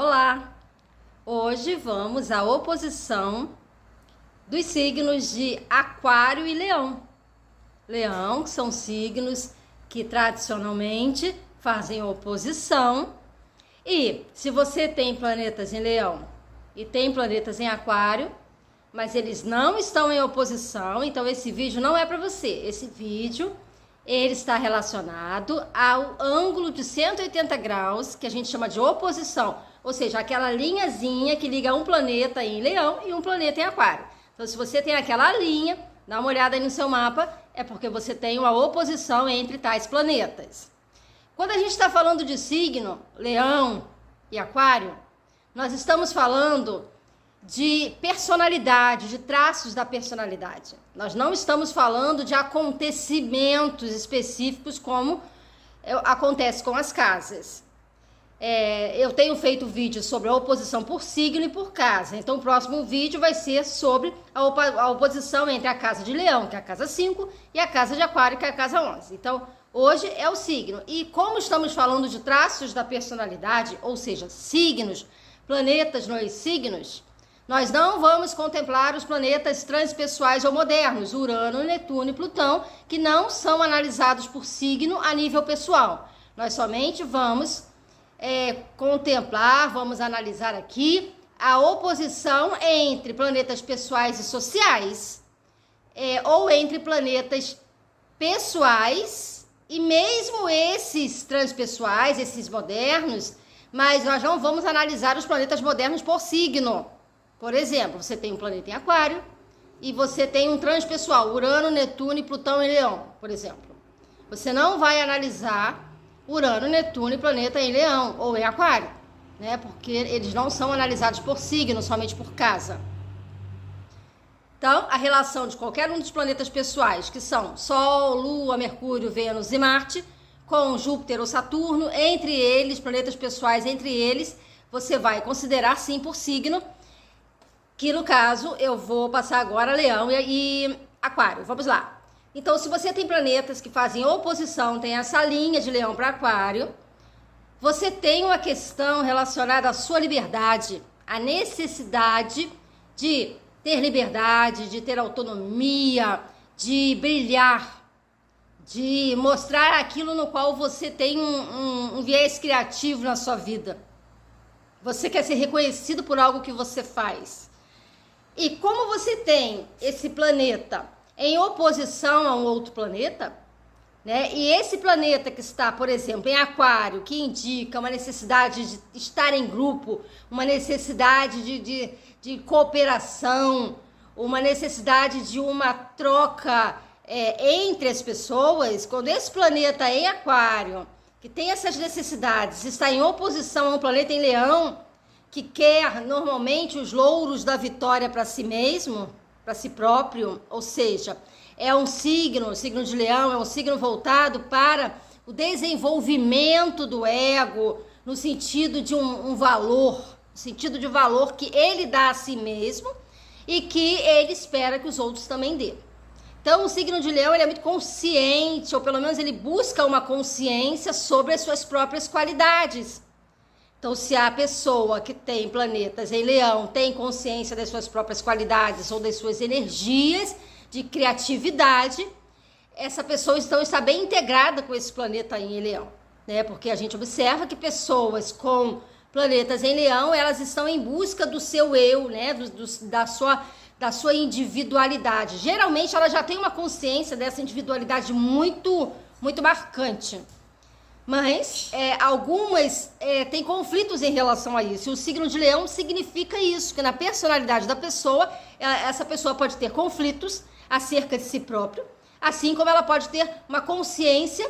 Olá! Hoje vamos à oposição dos signos de Aquário e Leão. Leão, que são signos que tradicionalmente fazem oposição. E se você tem planetas em Leão e tem planetas em Aquário, mas eles não estão em oposição, então esse vídeo não é para você. Esse vídeo ele está relacionado ao ângulo de 180 graus, que a gente chama de oposição, ou seja, aquela linhazinha que liga um planeta em Leão e um planeta em Aquário. Então, se você tem aquela linha, dá uma olhada aí no seu mapa, é porque você tem uma oposição entre tais planetas. Quando a gente está falando de signo, Leão e Aquário, nós estamos falando de personalidade, de traços da personalidade. Nós não estamos falando de acontecimentos específicos como acontece com as casas. Eu tenho feito vídeos sobre a oposição por signo e por casa. Então o próximo vídeo vai ser sobre a oposição entre a casa de Leão, que é a casa 5, e a casa de Aquário, que é a casa 11. Então hoje é o signo. E como estamos falando de traços da personalidade, ou seja, signos, planetas nos signos, nós não vamos contemplar os planetas transpessoais ou modernos, Urano, Netuno e Plutão, que não são analisados por signo a nível pessoal. Nós somente vamos contemplar, vamos analisar aqui a oposição entre planetas pessoais e sociais, ou entre planetas pessoais e mesmo esses transpessoais, esses modernos, mas nós não vamos analisar os planetas modernos por signo. Por exemplo, você tem um planeta em Aquário e você tem um transpessoal, Urano, Netuno e Plutão em Leão, por exemplo. Você não vai analisar Urano, Netuno e planeta em Leão ou em Aquário, né? Porque eles não são analisados por signo, somente por casa. Então, a relação de qualquer um dos planetas pessoais, que são Sol, Lua, Mercúrio, Vênus e Marte, com Júpiter ou Saturno, entre eles, planetas pessoais entre eles, você vai considerar sim por signo, que no caso eu vou passar agora Leão e Aquário. Vamos lá. Então, se você tem planetas que fazem oposição, tem essa linha de Leão para Aquário, você tem uma questão relacionada à sua liberdade, a necessidade de ter liberdade, de ter autonomia, de brilhar, de mostrar aquilo no qual você tem um viés criativo na sua vida. Você quer ser reconhecido por algo que você faz. E como você tem esse planeta em oposição a um outro planeta, né? E esse planeta que está, por exemplo, em Aquário, que indica uma necessidade de estar em grupo, uma necessidade de cooperação, uma necessidade de uma troca entre as pessoas, quando esse planeta em Aquário, que tem essas necessidades, está em oposição a um planeta em Leão, que quer normalmente os louros da vitória para si mesmo, para si próprio, ou seja, é um signo, o signo de Leão é um signo voltado para o desenvolvimento do ego, no sentido de um valor, no sentido de valor que ele dá a si mesmo e que ele espera que os outros também dêem. Então, o signo de Leão ele é muito consciente, ou pelo menos ele busca uma consciência sobre as suas próprias qualidades. Então, se a pessoa que tem planetas em Leão tem consciência das suas próprias qualidades ou das suas energias de criatividade, essa pessoa então está bem integrada com esse planeta em Leão, né? Porque a gente observa que pessoas com planetas em Leão, elas estão em busca do seu eu, né? Da sua individualidade. Geralmente, ela já tem uma consciência dessa individualidade muito, muito marcante. Mas algumas têm conflitos em relação a isso. E o signo de Leão significa isso, que na personalidade da pessoa, essa pessoa pode ter conflitos acerca de si próprio, assim como ela pode ter uma consciência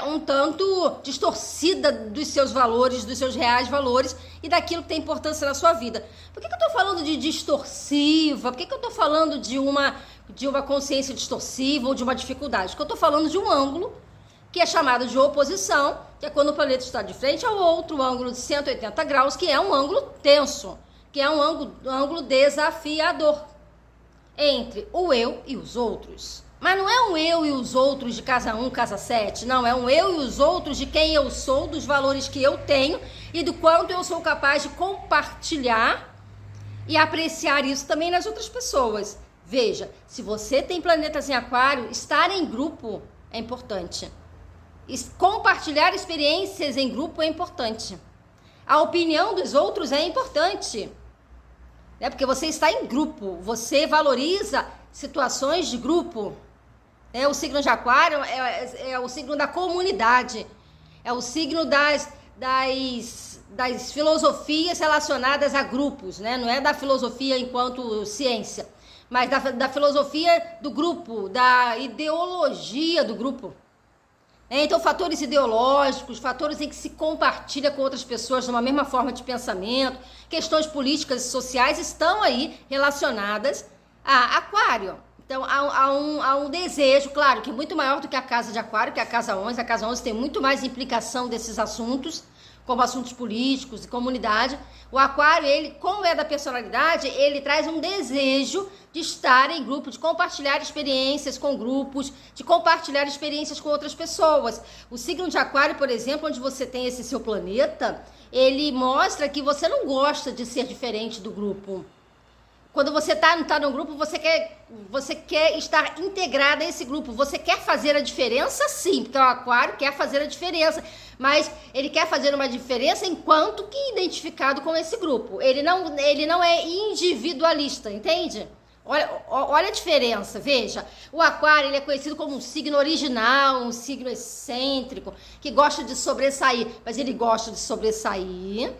um tanto distorcida dos seus valores, dos seus reais valores e daquilo que tem importância na sua vida. Por que eu estou falando de distorsiva? Por que eu estou falando de uma consciência distorsiva ou de uma dificuldade? Porque eu estou falando de um ângulo que é chamado de oposição, que é quando o planeta está de frente ao outro, ângulo de 180 graus, que é um ângulo tenso, que é um ângulo desafiador entre o eu e os outros. Mas não é um eu e os outros de casa 1, casa 7, não, é um eu e os outros de quem eu sou, dos valores que eu tenho e do quanto eu sou capaz de compartilhar e apreciar isso também nas outras pessoas. Veja, se você tem planetas em aquário, estar em grupo é importante. Compartilhar experiências em grupo é importante. A opinião dos outros é importante, né? Porque você está em grupo, você valoriza situações de grupo. O signo de aquário é o signo da comunidade, é o signo das filosofias relacionadas a grupos, né? Não é da filosofia enquanto ciência, mas da filosofia do grupo, da ideologia do grupo. Então, fatores ideológicos, fatores em que se compartilha com outras pessoas numa mesma forma de pensamento, questões políticas e sociais estão aí relacionadas a aquário. Então, há um desejo, claro, que é muito maior do que a casa de aquário, que é a casa 11. A casa 11 tem muito mais implicação desses assuntos, como assuntos políticos e comunidade. O aquário, ele, como é da personalidade, ele traz um desejo de estar em grupo, de compartilhar experiências com grupos, de compartilhar experiências com outras pessoas. O signo de aquário, por exemplo, onde você tem esse seu planeta, ele mostra que você não gosta de ser diferente do grupo. Quando você tá num grupo, você quer estar integrada a esse grupo. Você quer fazer a diferença, sim, porque o aquário quer fazer a diferença. Mas ele quer fazer uma diferença enquanto que identificado com esse grupo. Ele não é individualista, entende? Olha a diferença, veja. O aquário, ele é conhecido como um signo original, um signo excêntrico, que gosta de sobressair. Mas ele gosta de sobressair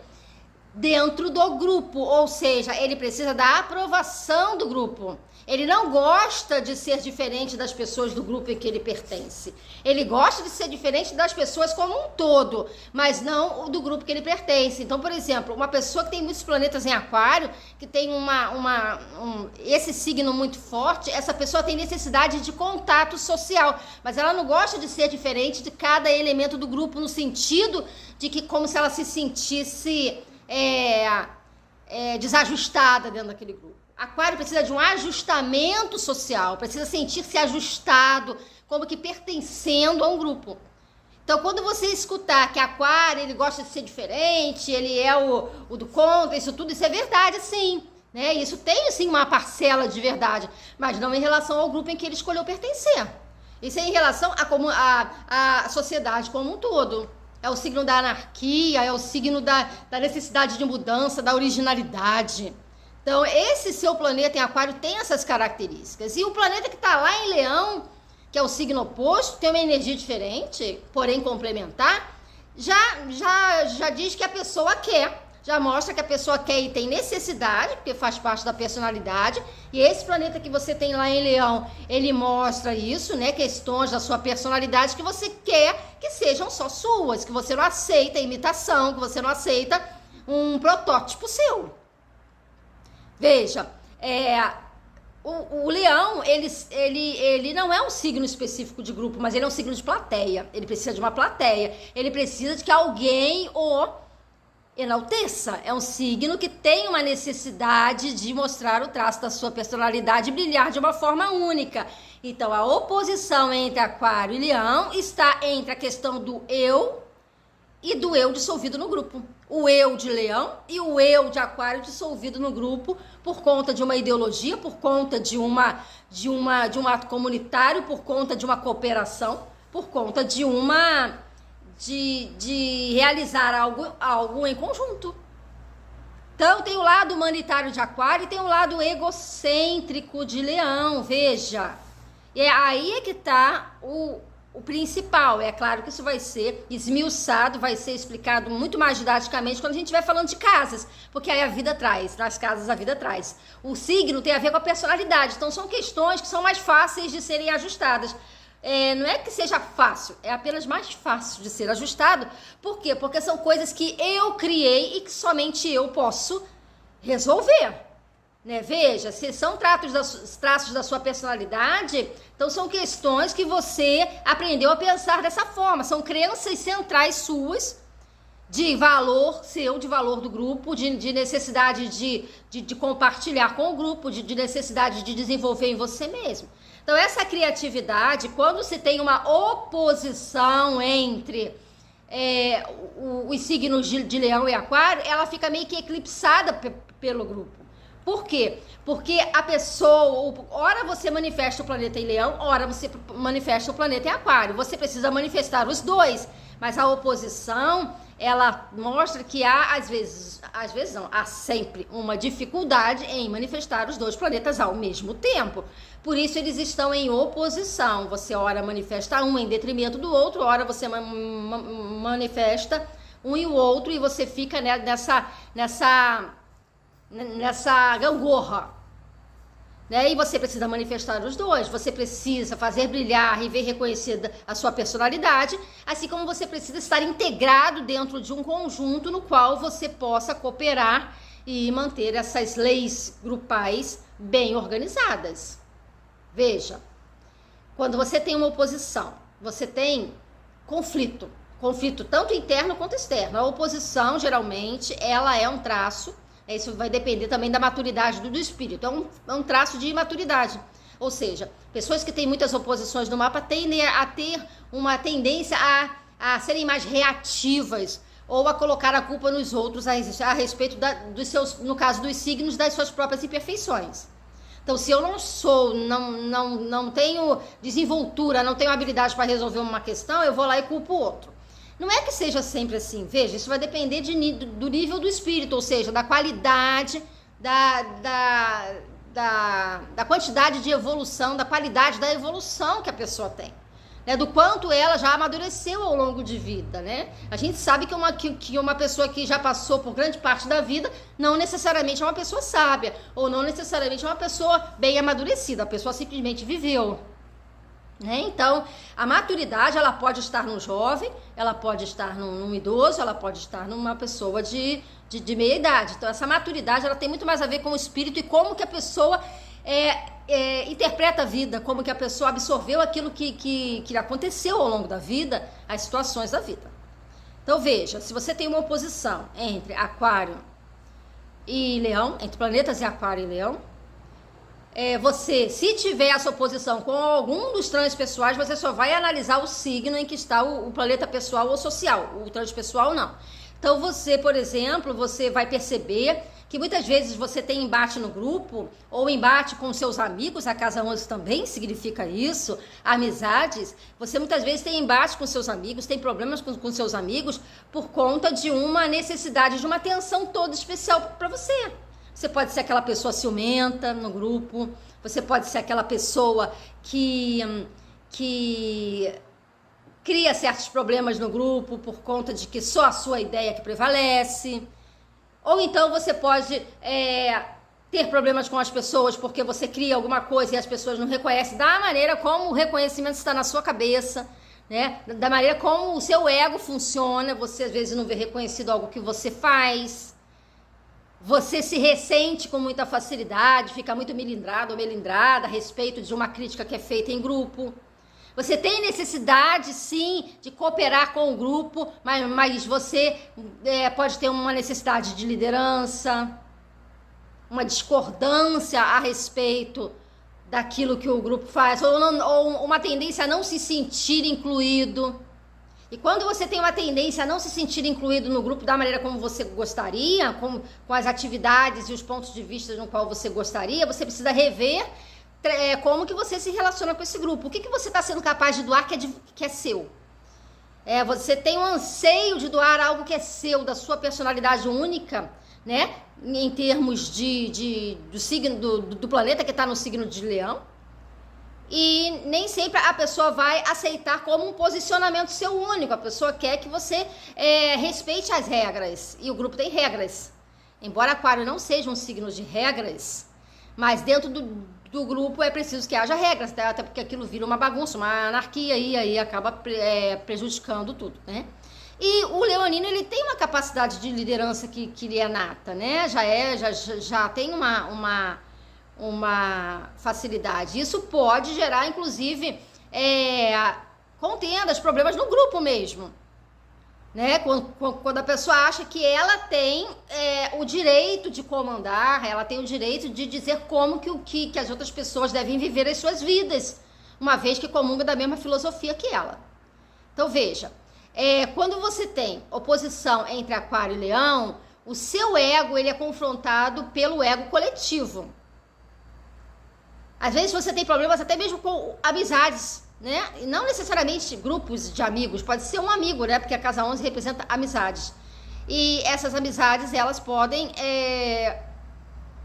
dentro do grupo, ou seja, ele precisa da aprovação do grupo. Ele não gosta de ser diferente das pessoas do grupo em que ele pertence. Ele gosta de ser diferente das pessoas como um todo, mas não do grupo que ele pertence. Então, por exemplo, uma pessoa que tem muitos planetas em aquário, que tem esse signo muito forte, essa pessoa tem necessidade de contato social, mas ela não gosta de ser diferente de cada elemento do grupo, no sentido de que como se ela se sentisse desajustada dentro daquele grupo. Aquário precisa de um ajustamento social, precisa sentir-se ajustado, como que pertencendo a um grupo. Então, quando você escutar que aquário, ele gosta de ser diferente, ele é o do contra, isso tudo, isso é verdade, sim. Né? Isso tem, sim, uma parcela de verdade, mas não em relação ao grupo em que ele escolheu pertencer. Isso é em relação à sociedade como um todo. É o signo da anarquia, é o signo da necessidade de mudança, da originalidade. Então, esse seu planeta em aquário tem essas características. E o planeta que está lá em Leão, que é o signo oposto, tem uma energia diferente, porém complementar, já diz que a pessoa quer. Já mostra que a pessoa quer e tem necessidade, porque faz parte da personalidade. E esse planeta que você tem lá em Leão, ele mostra isso, né? Questões da sua personalidade que você quer que sejam só suas, que você não aceita imitação, que você não aceita um protótipo seu. Veja, o leão, ele não é um signo específico de grupo, mas ele é um signo de plateia. Ele precisa de uma plateia. Ele precisa de que alguém o enalteça. É um signo que tem uma necessidade de mostrar o traço da sua personalidade e brilhar de uma forma única. Então, a oposição entre aquário e leão está entre a questão do eu e do eu dissolvido no grupo. O eu de leão e o eu de aquário dissolvido no grupo por conta de uma ideologia, por conta de um ato comunitário, por conta de uma cooperação, por conta de realizar algo em conjunto. Então, tem o lado humanitário de aquário e tem o lado egocêntrico de leão, veja. E aí é que está o principal. É claro que isso vai ser esmiuçado, vai ser explicado muito mais didaticamente quando a gente estiver falando de casas, porque aí a vida traz, nas casas a vida traz. O signo tem a ver com a personalidade, então são questões que são mais fáceis de serem ajustadas. Não é que seja fácil, é apenas mais fácil de ser ajustado. Por quê? Porque são coisas que eu criei e que somente eu posso resolver. Né? Veja, se são traços da sua personalidade, então são questões que você aprendeu a pensar dessa forma. São crenças centrais suas, de valor seu, de valor do grupo, de necessidade de compartilhar com o grupo, de necessidade de desenvolver em você mesmo. Então, essa criatividade, quando se tem uma oposição entre os signos de Leão e Aquário, ela fica meio que eclipsada pelo grupo. Por quê? Porque a pessoa, ora você manifesta o planeta em Leão, ora você manifesta o planeta em Aquário. Você precisa manifestar os dois, mas a oposição, ela mostra que há, às vezes não, há sempre uma dificuldade em manifestar os dois planetas ao mesmo tempo. Por isso eles estão em oposição. Você ora manifesta um em detrimento do outro, ora você manifesta um e o outro, e você fica nessa gangorra, né? E você precisa manifestar os dois, você precisa fazer brilhar e ver reconhecida a sua personalidade, assim como você precisa estar integrado dentro de um conjunto no qual você possa cooperar e manter essas leis grupais bem organizadas. Veja, quando você tem uma oposição, você tem conflito tanto interno quanto externo. A oposição, geralmente, ela é um traço. Isso vai depender também da maturidade do espírito. É um traço de imaturidade. Ou seja, pessoas que têm muitas oposições no mapa tendem a ter uma tendência a serem mais reativas ou a colocar a culpa nos outros a respeito dos seus, no caso dos signos, das suas próprias imperfeições. Então, se eu não tenho desenvoltura, não tenho habilidade para resolver uma questão, eu vou lá e culpo o outro. Não é que seja sempre assim, veja, isso vai depender do nível do espírito, ou seja, da qualidade, da quantidade de evolução, da qualidade da evolução que a pessoa tem, né? Do quanto ela já amadureceu ao longo de vida, né? A gente sabe que uma pessoa que já passou por grande parte da vida não necessariamente é uma pessoa sábia, ou não necessariamente é uma pessoa bem amadurecida, a pessoa simplesmente viveu. Então, a maturidade, ela pode estar num jovem, ela pode estar num idoso, ela pode estar numa pessoa de meia idade. Então, essa maturidade, ela tem muito mais a ver com o espírito e como que a pessoa interpreta a vida, como que a pessoa absorveu aquilo que aconteceu ao longo da vida, as situações da vida. Então, veja, se você tem uma oposição entre Aquário e Leão, entre planetas de Aquário e Leão, você, se tiver essa oposição com algum dos transpessoais, você só vai analisar o signo em que está o planeta pessoal ou social, o transpessoal não. Então você, por exemplo, você vai perceber que muitas vezes você tem embate no grupo, ou embate com seus amigos, a casa 11 também significa isso, amizades. Você muitas vezes tem embate com seus amigos, tem problemas com seus amigos, por conta de uma necessidade de uma atenção toda especial para você. Você pode ser aquela pessoa ciumenta no grupo, você pode ser aquela pessoa que cria certos problemas no grupo por conta de que só a sua ideia que prevalece. Ou então você pode ter problemas com as pessoas porque você cria alguma coisa e as pessoas não reconhecem da maneira como o reconhecimento está na sua cabeça, né? Da maneira como o seu ego funciona, você às vezes não vê reconhecido algo que você faz. Você se ressente com muita facilidade, fica muito melindrado ou melindrada a respeito de uma crítica que é feita em grupo. Você tem necessidade, sim, de cooperar com o grupo, mas você pode ter uma necessidade de liderança, uma discordância a respeito daquilo que o grupo faz, ou uma tendência a não se sentir incluído. E quando você tem uma tendência a não se sentir incluído no grupo da maneira como você gostaria, com as atividades e os pontos de vista no qual você gostaria, você precisa rever como que você se relaciona com esse grupo. O que você está sendo capaz de doar que é seu? Você tem um anseio de doar algo que é seu, da sua personalidade única, né? Em termos do signo do planeta que está no signo de Leão. E nem sempre a pessoa vai aceitar como um posicionamento seu único. A pessoa quer que você respeite as regras. E o grupo tem regras. Embora Aquário não seja um signo de regras, mas dentro do grupo é preciso que haja regras, tá? Até porque aquilo vira uma bagunça, uma anarquia e aí acaba prejudicando tudo, né? E o leonino, ele tem uma capacidade de liderança que lhe é nata, né? Já tem uma facilidade. Isso pode gerar, inclusive, contendas, problemas no grupo mesmo, né? Quando a pessoa acha que ela tem o direito de comandar, ela tem o direito de dizer como que as outras pessoas devem viver as suas vidas, uma vez que comunga da mesma filosofia que ela. Então, veja, Quando você tem oposição entre Aquário e Leão, o seu ego ele é confrontado pelo ego coletivo. Às vezes você tem problemas até mesmo com amizades, né? E não necessariamente grupos de amigos, pode ser um amigo, né? Porque a casa 11 representa amizades. E essas amizades, elas podem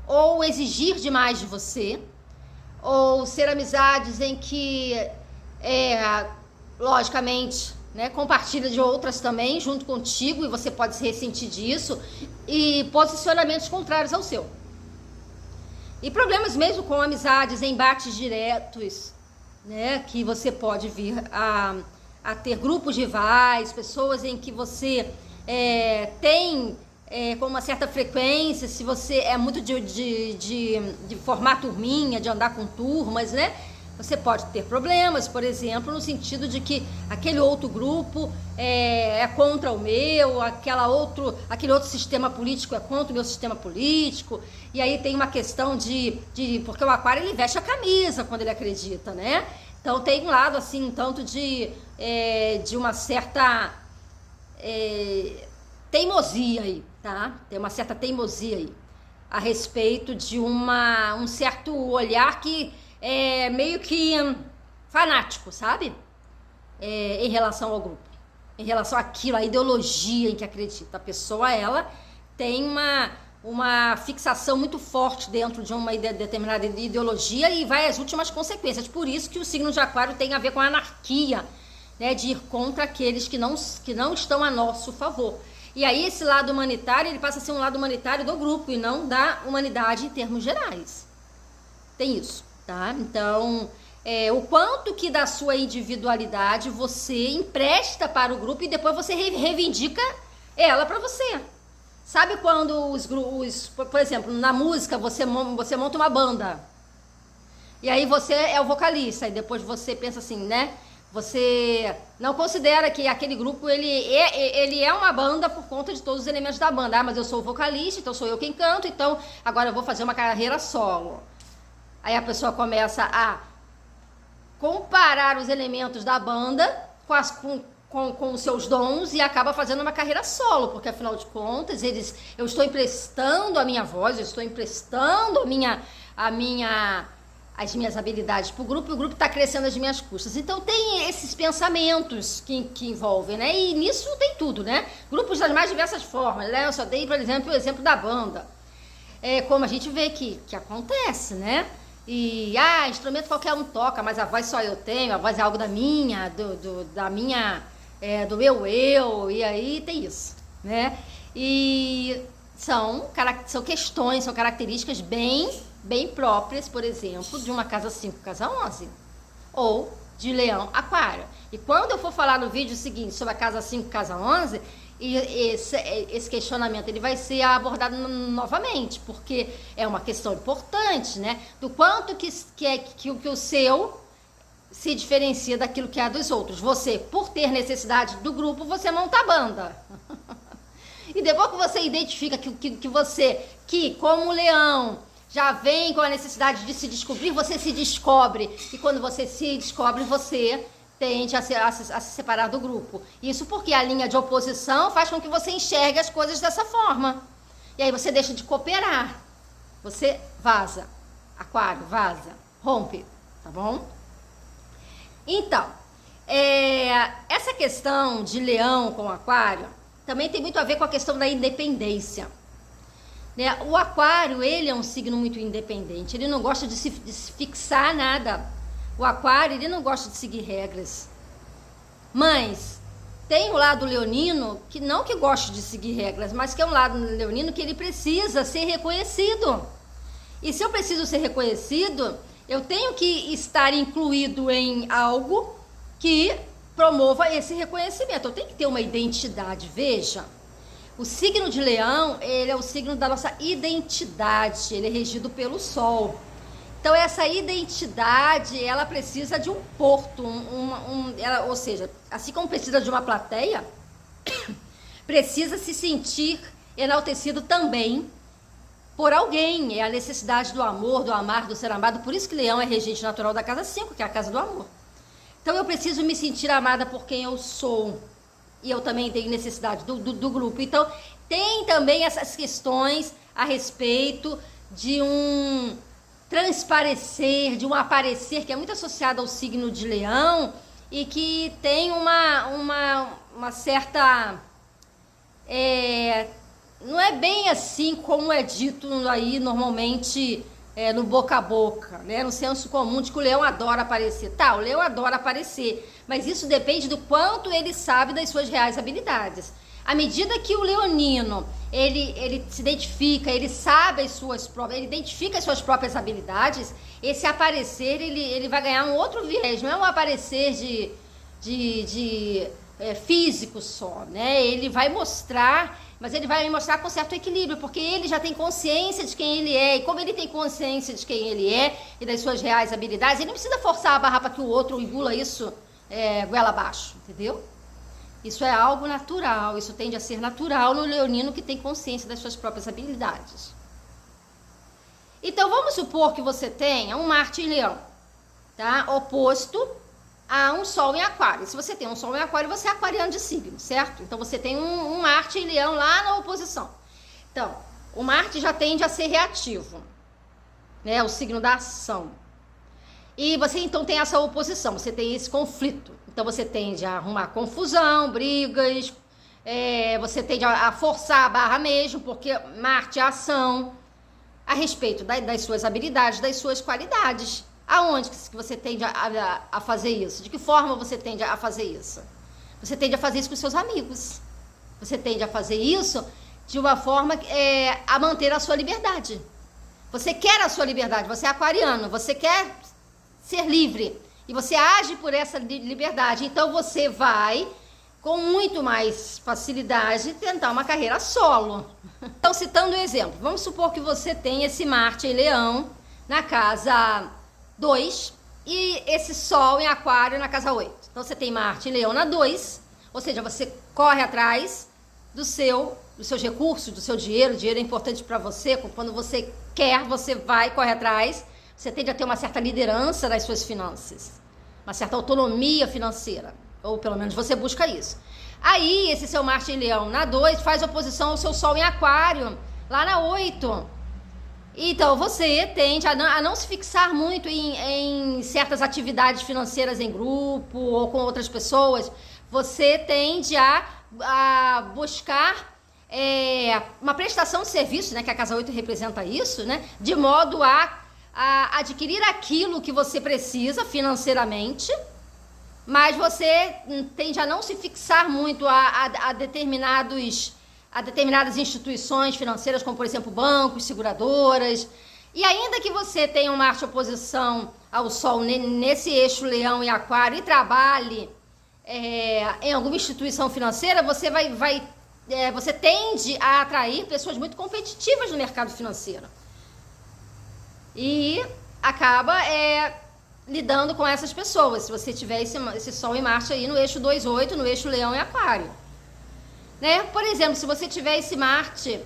ou exigir demais de você, ou ser amizades em que, logicamente, né, compartilha de outras também, junto contigo, e você pode se ressentir disso, e posicionamentos contrários ao seu. E problemas mesmo com amizades, embates diretos, né, que você pode vir a ter grupos rivais, pessoas em que você tem com uma certa frequência, se você é muito de formar turminha, de andar com turmas, né? Você pode ter problemas, por exemplo, no sentido de que aquele outro grupo é contra o meu, aquele outro sistema político é contra o meu sistema político, e aí tem uma questão porque o Aquário ele veste a camisa quando ele acredita, né? Então tem um lado assim, um tanto de uma certa teimosia aí, tá? Tem uma certa teimosia aí a respeito de um certo olhar que é meio que fanático, sabe? Em relação ao grupo, em relação àquilo, à ideologia em que acredita. A pessoa, ela tem uma fixação muito forte dentro de uma determinada ideologia e vai às últimas consequências. Por isso que o signo de Aquário tem a ver com a anarquia, né? De ir contra aqueles que não estão a nosso favor. E aí esse lado humanitário, ele passa a ser um lado humanitário do grupo e não da humanidade em termos gerais. Tem isso. Tá? Então, o quanto que da sua individualidade você empresta para o grupo e depois você reivindica ela para você. Sabe quando por exemplo, na música você monta uma banda e aí você é o vocalista e depois você pensa assim, né? Você não considera que aquele grupo ele é uma banda por conta de todos os elementos da banda. Ah, mas eu sou o vocalista, então sou eu quem canto, então agora eu vou fazer uma carreira solo. Aí a pessoa começa a comparar os elementos da banda com os seus dons e acaba fazendo uma carreira solo, porque afinal de contas eu estou emprestando a minha voz, eu estou emprestando as minhas habilidades para o grupo, e o grupo está crescendo às minhas custas. Então tem esses pensamentos que envolvem, né? E nisso tem tudo, né? Grupos das mais diversas formas, né? Eu só dei, por exemplo, o exemplo da banda. Como a gente vê que acontece, né? E, instrumento qualquer um toca, mas a voz só eu tenho, a voz é algo da minha, do meu eu, e aí tem isso, né? E são questões, são características bem próprias, por exemplo, de uma casa 5, casa 11, ou de Leão, Aquário. E quando eu for falar no vídeo seguinte sobre a casa 5, casa 11, e esse questionamento ele vai ser abordado novamente, porque é uma questão importante, né? Do quanto que o seu se diferencia daquilo que é dos outros. Você, por ter necessidade do grupo, você monta a banda. E depois que você identifica que você, como leão, já vem com a necessidade de se descobrir, você se descobre. E quando você se descobre, você tende a se separar do grupo. Isso porque a linha de oposição faz com que você enxergue as coisas dessa forma. E aí você deixa de cooperar. Você vaza. Aquário, vaza. Rompe. Tá bom? Então, essa questão de Leão com Aquário também tem muito a ver com a questão da independência. Né? O Aquário, ele é um signo muito independente. Ele não gosta de se fixar nada. O Aquário, ele não gosta de seguir regras. Mas tem o lado leonino, que não que gosta de seguir regras, mas que é um lado leonino que ele precisa ser reconhecido. E se eu preciso ser reconhecido, eu tenho que estar incluído em algo que promova esse reconhecimento. Eu tenho que ter uma identidade. Veja, o signo de Leão, ele é o signo da nossa identidade. Ele é regido pelo Sol. Então, essa identidade, ela precisa de um porto, ou seja, assim como precisa de uma plateia, precisa se sentir enaltecido também por alguém. É a necessidade do amor, do amar, do ser amado. Por isso que Leão é regente natural da casa 5, que é a casa do amor. Então, eu preciso me sentir amada por quem eu sou. e eu também tenho necessidade do grupo. Então, tem também essas questões a respeito de um transparecer, de um aparecer, que é muito associado ao signo de Leão e que tem uma certa... não é bem assim como é dito aí normalmente no boca a boca, né? No senso comum de que o leão adora aparecer. Tá, o leão adora aparecer, mas isso depende do quanto ele sabe das suas reais habilidades. À medida que o leonino, ele se identifica, ele sabe as suas próprias, ele identifica as suas próprias habilidades, esse aparecer, ele vai ganhar um outro viés, não é um aparecer físico só, né? Ele vai mostrar, mas ele vai mostrar com certo equilíbrio, porque ele já tem consciência de quem ele é, e como ele tem consciência de quem ele é e das suas reais habilidades, ele não precisa forçar a barra para que o outro engula isso goela abaixo, entendeu? Isso é algo natural, isso tende a ser natural no leonino que tem consciência das suas próprias habilidades. Então, vamos supor que você tenha um Marte em Leão, tá? Oposto a um Sol em Aquário. Se você tem um Sol em Aquário, você é aquariano de signo, certo? Então, você tem um Marte em Leão lá na oposição. Então, o Marte já tende a ser reativo, né? O signo da ação. E você, então, tem essa oposição, você tem esse conflito. Então, você tende a arrumar confusão, brigas, você tende a forçar a barra mesmo, porque Marte é ação, a respeito das suas habilidades, das suas qualidades. Aonde que você tende a fazer isso? De que forma você tende a fazer isso? Você tende a fazer isso com seus amigos. Você tende a fazer isso de uma forma a manter a sua liberdade. Você quer a sua liberdade, você é aquariano, você quer ser livre. E você age por essa liberdade. Então você vai, com muito mais facilidade, tentar uma carreira solo. Então, citando um exemplo, vamos supor que você tem esse Marte em Leão na casa 2 e esse Sol em Aquário na casa 8. Então, você tem Marte em Leão na 2, ou seja, você corre atrás dos seus recursos, do seu dinheiro. O dinheiro é importante para você. Quando você quer, você vai, corre atrás. Você tende a ter uma certa liderança nas suas finanças, uma certa autonomia financeira, ou pelo menos você busca isso. Aí, esse seu Marte em Leão na 2 faz oposição ao seu Sol em Aquário, lá na 8. Então, você tende a não se fixar muito em certas atividades financeiras em grupo ou com outras pessoas. Você tende a buscar uma prestação de serviço, né, que a casa 8 representa isso, né, de modo a adquirir aquilo que você precisa financeiramente, mas você tende a não se fixar muito a determinadas instituições financeiras, como por exemplo bancos, seguradoras. E ainda que você tenha uma Marte oposição ao Sol nesse eixo Leão e Aquário e trabalhe em alguma instituição financeira, você tende a atrair pessoas muito competitivas no mercado financeiro. E acaba lidando com essas pessoas, se você tiver esse Sol em Marte aí no eixo 2,8, no eixo Leão e Aquário. Né? Por exemplo, se você tiver esse Marte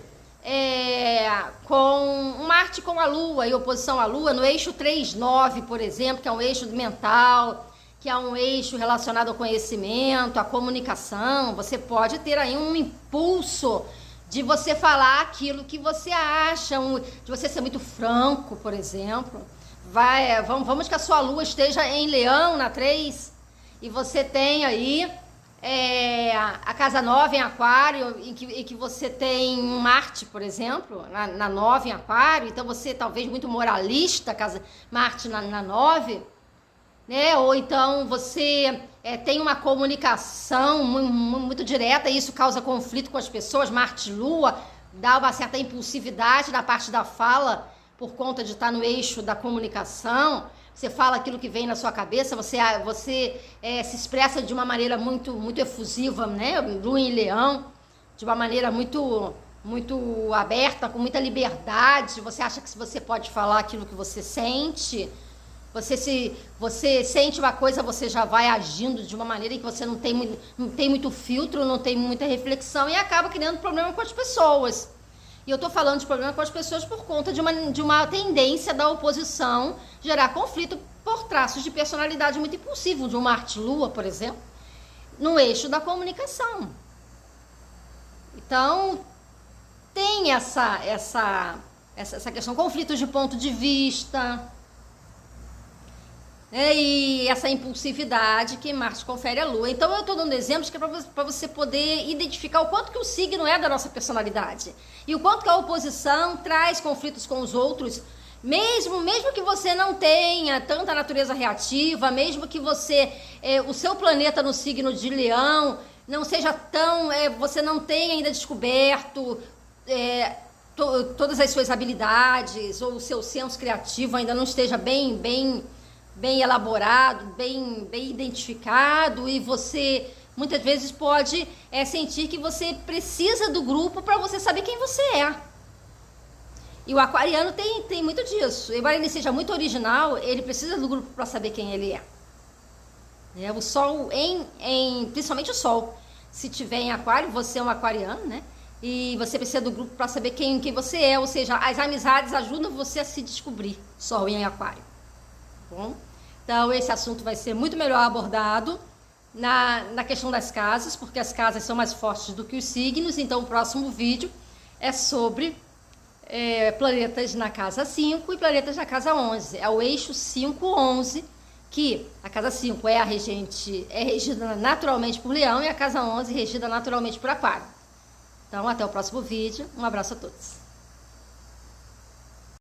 com um Marte com a Lua e oposição à Lua no eixo 3,9, por exemplo, que é um eixo mental, que é um eixo relacionado ao conhecimento, à comunicação, você pode ter aí um impulso de você falar aquilo que você acha, de você ser muito franco, por exemplo. Vamos que a sua Lua esteja em Leão, na 3, e você tem aí a casa 9 em Aquário, em que você tem um Marte, por exemplo, na 9 em Aquário, então você talvez muito moralista, Marte na 9, né? Ou então você tem uma comunicação muito direta e isso causa conflito com as pessoas. Marte Lua dá uma certa impulsividade na parte da fala por conta de estar no eixo da comunicação. Você fala aquilo que vem na sua cabeça, você se expressa de uma maneira muito, muito efusiva, né? Lua em Leão, de uma maneira muito, muito aberta, com muita liberdade. Você acha que você pode falar aquilo que você sente. Você sente uma coisa, você já vai agindo de uma maneira em que você não tem muito filtro, não tem muita reflexão e acaba criando problema com as pessoas. E eu estou falando de problema com as pessoas por conta de uma tendência da oposição gerar conflito por traços de personalidade muito impulsivo, de um Marte-Lua, por exemplo. no eixo da comunicação. Então, tem essa questão, conflitos de ponto de vista, e essa impulsividade que Marte confere à Lua. Então eu estou dando exemplos que é para você poder identificar o quanto que o signo é da nossa personalidade e o quanto que a oposição traz conflitos com os outros, mesmo que você não tenha tanta natureza reativa, mesmo que você, o seu planeta no signo de Leão não seja tão, você não tenha ainda descoberto todas as suas habilidades, ou o seu senso criativo ainda não esteja bem elaborado, bem identificado, e você muitas vezes pode sentir que você precisa do grupo para você saber quem você é. E o aquariano tem muito disso. Embora ele seja muito original, ele precisa do grupo para saber quem ele é. O Sol, principalmente o Sol, se tiver em aquário, você é um aquariano, né? E você precisa do grupo para saber quem você é, ou seja, as amizades ajudam você a se descobrir, Sol em aquário. Bom, então esse assunto vai ser muito melhor abordado na questão das casas, porque as casas são mais fortes do que os signos. Então o próximo vídeo é sobre planetas na casa 5 e planetas na casa 11. É o eixo 5-11, que a casa 5 é regida naturalmente por Leão, e a casa 11 regida naturalmente por Aquário. Então até o próximo vídeo, um abraço a todos.